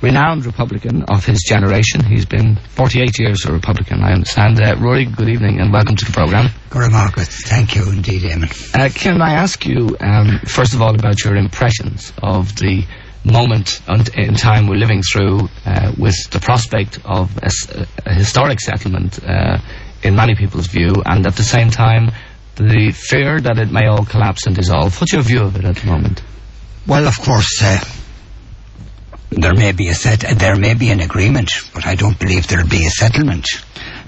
renowned Republican of his generation. He's been 48 years a Republican, I understand. Ruairí, good evening and welcome to the programme. Good Margaret, thank you indeed, Eamon. Can I ask you, first of all, about your impressions of the moment in time we're living through with the prospect of a historic settlement in many people's view, and at the same time the fear that it may all collapse and dissolve. What's your view of it at the moment? Well, of course, there may be an agreement, but I don't believe there'll be a settlement,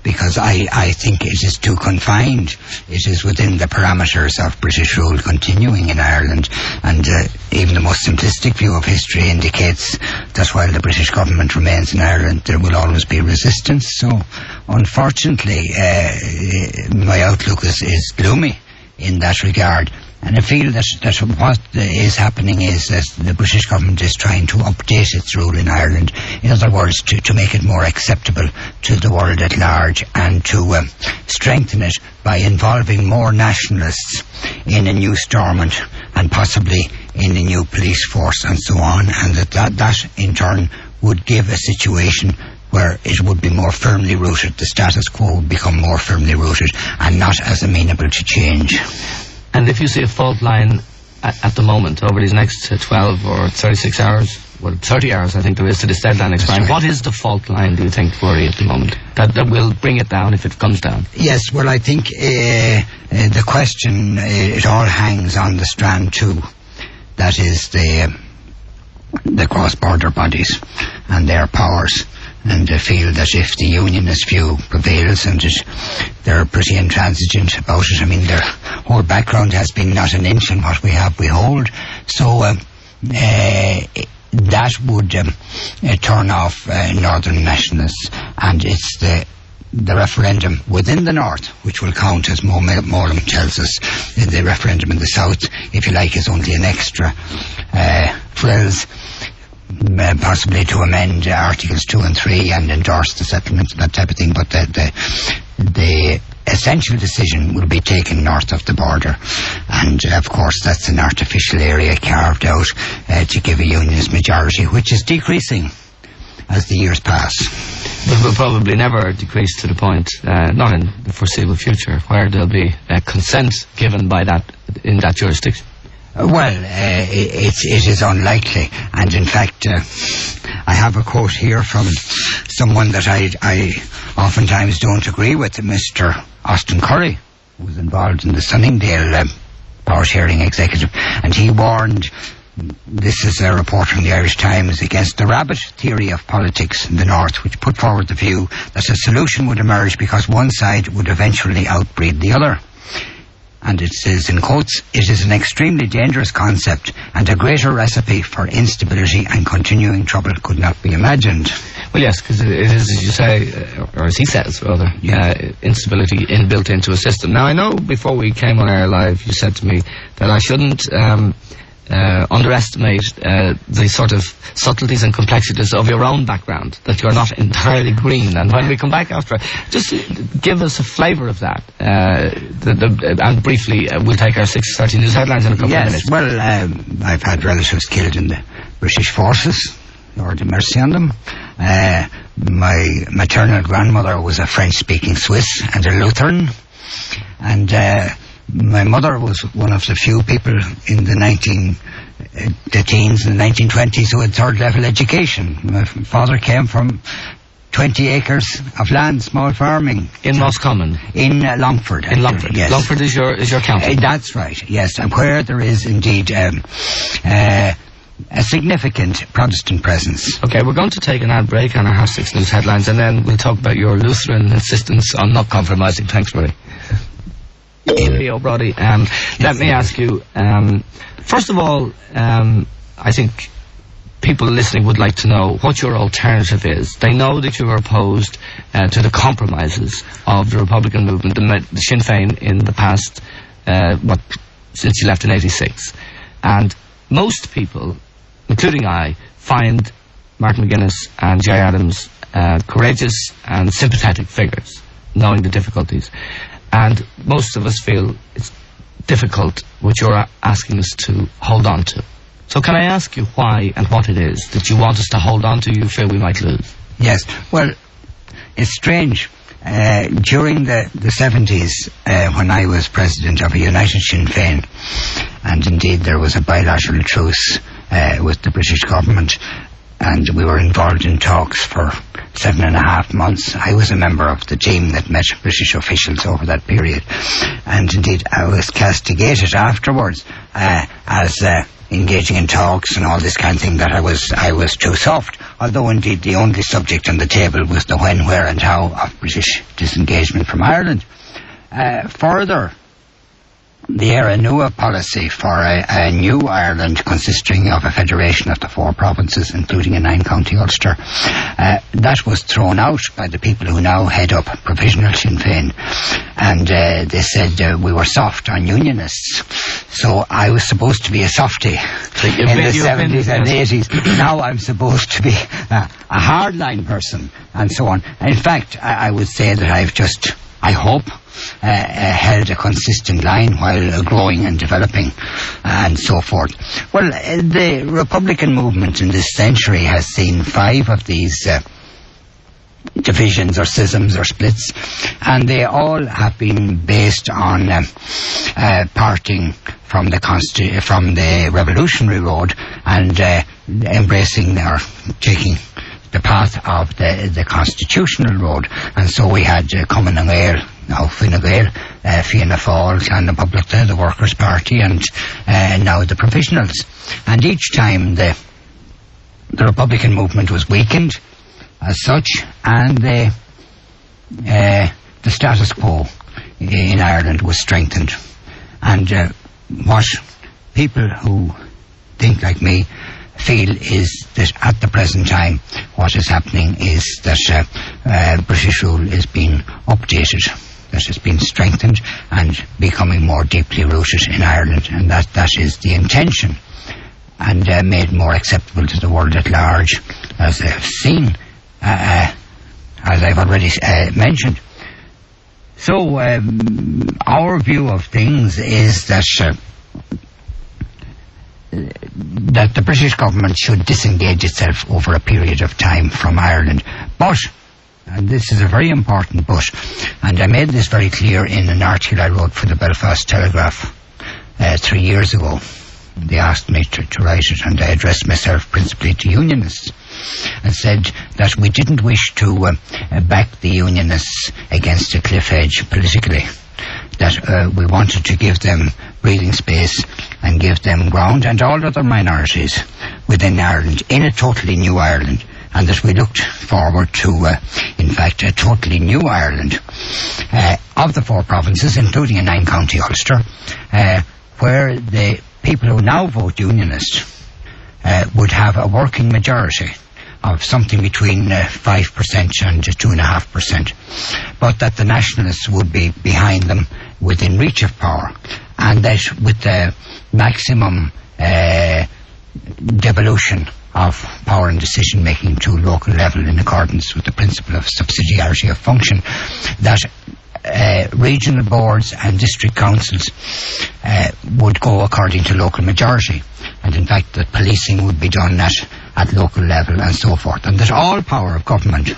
because I think it is too confined. It is within the parameters of British rule continuing in Ireland, and even the most simplistic view of history indicates that while the British government remains in Ireland, there will always be resistance. So, unfortunately, my outlook is gloomy in that regard. And I feel that what is happening is that the British government is trying to update its rule in Ireland. In other words, to make it more acceptable to the world at large, and to strengthen it by involving more nationalists in a new Stormont and possibly in a new police force and so on. And that in turn would give a situation where it would be more firmly rooted. The status quo would become more firmly rooted and not as amenable to change. And if you see a fault line at the moment, over these next 12 or 36 hours, well, 30 hours I think there is to this deadline expiring, what is the fault line, do you think, Ruairí, at the moment, that will bring it down if it comes down? Yes, well, I think the question, it all hangs on the strand 2. That is the cross-border bodies and their powers. And I feel that if the unionist view prevails, and they're pretty intransigent about it, I mean, their whole background has been not an inch, and what we have we hold. So that would turn off northern nationalists, and it's the referendum within the north which will count, as Moram tells us. The referendum in the south, if you like, is only an extra frills, possibly to amend Articles 2 and 3 and endorse the settlement and that type of thing, but the essential decision will be taken north of the border, and of course that's an artificial area carved out to give a unionist majority, which is decreasing as the years pass. But will probably never decrease to the point, not in the foreseeable future, where there'll be consent given by that in that jurisdiction. Well, it is unlikely, and in fact I have a quote here from someone that I oftentimes don't agree with, Mr. Austin Curry, who was involved in the Sunningdale power sharing executive, and he warned, this is a report from the Irish Times, against the rabbit theory of politics in the north, which put forward the view that a solution would emerge because one side would eventually outbreed the other. And it says, in quotes, "It is an extremely dangerous concept, and a greater recipe for instability and continuing trouble could not be imagined." Well, yes, because it is, as you say, or as he says, rather, instability inbuilt into a system. Now, I know before we came on air live, you said to me that I shouldn't underestimate the sort of subtleties and complexities of your own background, that you're not entirely green. And when we come back after, just give us a flavour of that. And briefly, we'll take our 6:30 news headlines in a couple of minutes. Well, I've had relatives killed in the British forces, Lord have mercy on them. My maternal grandmother was a French-speaking Swiss and a Lutheran, and my mother was one of the few people in the teens in the 1920s who had third-level education. My father came from 20 acres of land, small farming. In Roscommon? In Longford. In Longford, yes. Longford is your county? That's right, yes. And where there is indeed a significant Protestant presence. Okay, we're going to take an ad break on our half-6 news headlines, and then we'll talk about your Lutheran insistence on not compromising. Thanks, Ruairí. Ruairí Ó Brádaigh, let me ask you, first of all, I think people listening would like to know what your alternative is. They know that you are opposed to the compromises of the Republican movement, the Sinn Féin, in the past, since you left in 86. And most people, including I, find Martin McGuinness and Gerry Adams courageous and sympathetic figures, knowing the difficulties. And most of us feel it's difficult what you're asking us to hold on to. So can I ask you why and what it is that you want us to hold on to, you fear we might lose? Yes, well, it's strange. During the 70s, when I was president of a United Sinn Féin, and indeed there was a bilateral truce with the British government, and we were involved in talks for 7.5 months. I was a member of the team that met British officials over that period, and indeed I was castigated afterwards as engaging in talks and all this kind of thing, that I was too soft, although indeed the only subject on the table was the when, where and how of British disengagement from Ireland. Further, the Era Nua policy for a new Ireland consisting of a federation of the 4 provinces, including a 9-county Ulster, that was thrown out by the people who now head up Provisional Sinn Féin, and they said we were soft on unionists. So I was supposed to be a softie in the 70s and 80s. Now I'm supposed to be a hardline person, and so on. In fact, I would say that I've just, I hope, held a consistent line while growing and developing and so forth. Well, the Republican movement in this century has seen 5 of these divisions or schisms or splits, and they all have been based on parting from the revolutionary road and embracing or taking the path of the constitutional road. And so we had Cumann na nGaedheal, now Fine Gael, Fianna Fáil, Clan na Publica, the Workers' Party, and now the Provisionals. And each time the Republican movement was weakened as such, and the status quo in Ireland was strengthened. And what people who think like me feel is that at the present time what is happening is that British rule is being updated, that it's been strengthened and becoming more deeply rooted in Ireland, and that is the intention, and made more acceptable to the world at large, as I've seen, as I've already mentioned. So our view of things is that the British government should disengage itself over a period of time from Ireland. But, and this is a very important but, and I made this very clear in an article I wrote for the Belfast Telegraph 3 years ago. They asked me to write it, and I addressed myself principally to unionists and said that we didn't wish to back the unionists against a cliff edge politically, that we wanted to give them breathing space and give them ground, and all other minorities within Ireland, in a totally new Ireland, and that we looked forward to, in fact, a totally new Ireland of the 4 provinces, including a 9-county Ulster, where the people who now vote unionist would have a working majority of something between 5% and 2.5%, but that the nationalists would be behind them within reach of power, and that with the maximum devolution of power and decision making to local level in accordance with the principle of subsidiarity of function, that regional boards and district councils would go according to local majority, and in fact that policing would be done at local level and so forth, and that all power of government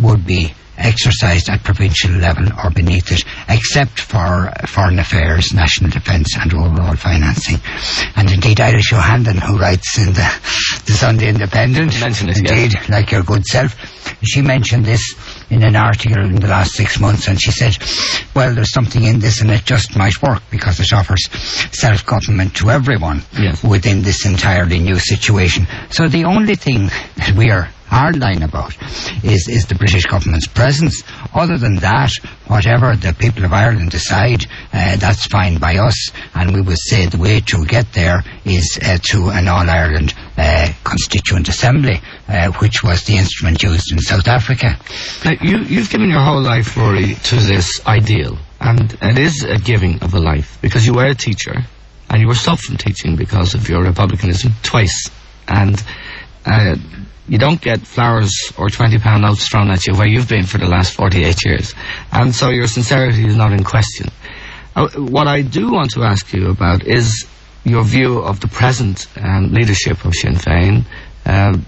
would be exercised at provincial level or beneath it, except for foreign affairs, national defence and overall financing. And indeed Irish O'Hanlon, who writes in the Sunday Independent, indeed, like your good self, she mentioned this in an article in the last 6 months, and she said, well, there's something in this and it just might work because it offers self-government to everyone within this entirely new situation. So the only thing that we are hardline about is the British government's presence. Other than that, whatever the people of Ireland decide, that's fine by us, and we would say the way to get there is to an All-Ireland Constituent Assembly, which was the instrument used in South Africa. Now, you've given your whole life, Ruairí, to this ideal, and it is a giving of a life, because you were a teacher and you were stopped from teaching because of your republicanism twice, and you don't get flowers or £20 notes thrown at you where you've been for the last 48 years. And so your sincerity is not in question. What I do want to ask you about is your view of the present leadership of Sinn Féin,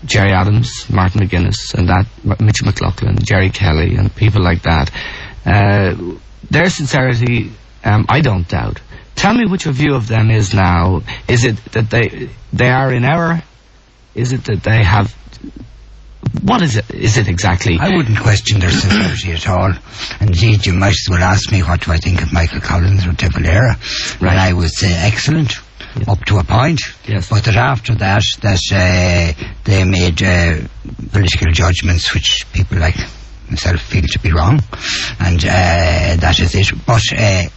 Gerry Adams, Martin McGuinness, and that Mitchell McLaughlin, Jerry Kelly, and people like that. Their sincerity, I don't doubt. Tell me what your view of them is now. Is it that they are in error? Is it that they have... What is it? Is it exactly? I wouldn't question their sincerity at all. Indeed, you might as well ask me what do I think of Michael Collins or De Valera. Right. And I would say excellent, up to a point. Yes. But that after that they made political judgments which people like myself feel to be wrong, and that is it. But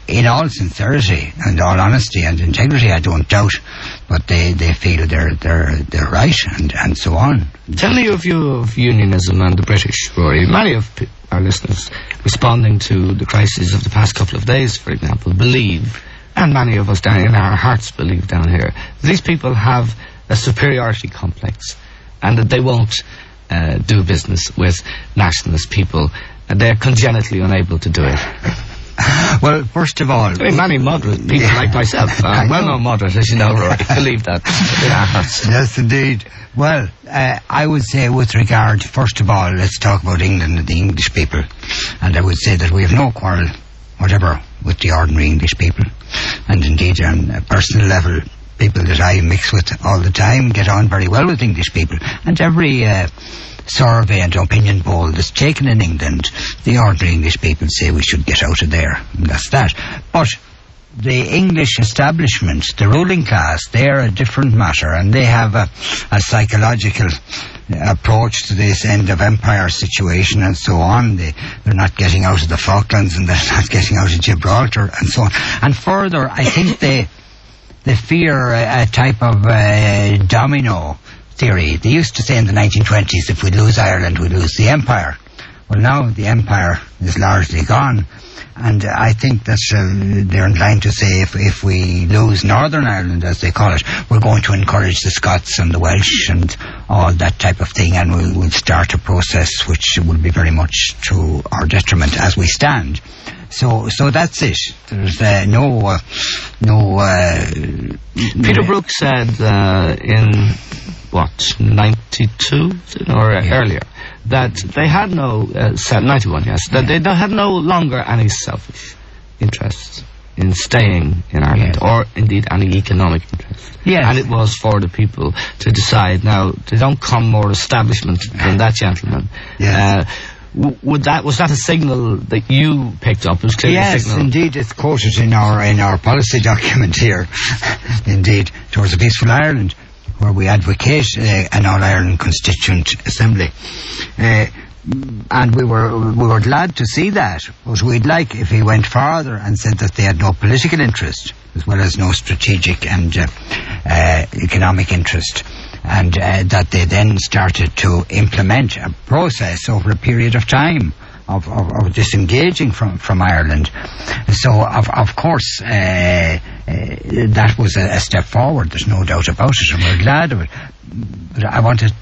in all sincerity and all honesty and integrity, I don't doubt, but they feel they're right, and so on. Tell me your view of unionism and the British, Rory. Many of our listeners responding to the crisis of the past couple of days, for example, believe, and many of us down in our hearts believe down here, these people have a superiority complex and that they won't do business with nationalist people, and they're congenitally unable to do it. Well, first of all... I mean, many moderate people like myself, well-known moderate, as you know, Rory, believe that in our hearts. Yes, indeed. Well, I would say with regard, first of all, let's talk about England and the English people. And I would say that we have no quarrel, whatever, with the ordinary English people. And indeed, on a personal level, people that I mix with all the time get on very well with English people. And every survey and opinion poll that's taken in England, the ordinary English people say we should get out of there. And that's that. But the English establishment, the ruling class, they're a different matter, and they have a psychological approach to this end of empire situation and so on. They're not getting out of the Falklands, and they're not getting out of Gibraltar and so on. And further, I think they fear a type of domino theory. They used to say in the 1920s, if we lose Ireland, we lose the empire. Well, now the empire is largely gone, and I think that they're inclined to say if we lose Northern Ireland, as they call it, we're going to encourage the Scots and the Welsh and all that type of thing, and we'll start a process which will be very much to our detriment as we stand. So that's it. There's Peter Brooks said in 92 or earlier, that they had no 91, yes, that they had no longer any selfish interest in staying in Ireland, or indeed any economic interest. Yes. And it was for the people to decide. Now, they don't come more establishment than that gentleman. Yes. Was that a signal that you picked up? It was clearly a signal. Yes, indeed, it's quoted in our policy document here. Indeed, towards a peaceful Ireland, where we advocate an all-Ireland Constituent Assembly. And we were glad to see that, but we'd like if he went farther and said that they had no political interest, as well as no strategic and economic interest, and that they then started to implement a process over a period of time of disengaging from Ireland. So of course that was a step forward, there's no doubt about it, and we're glad of it. But I wanted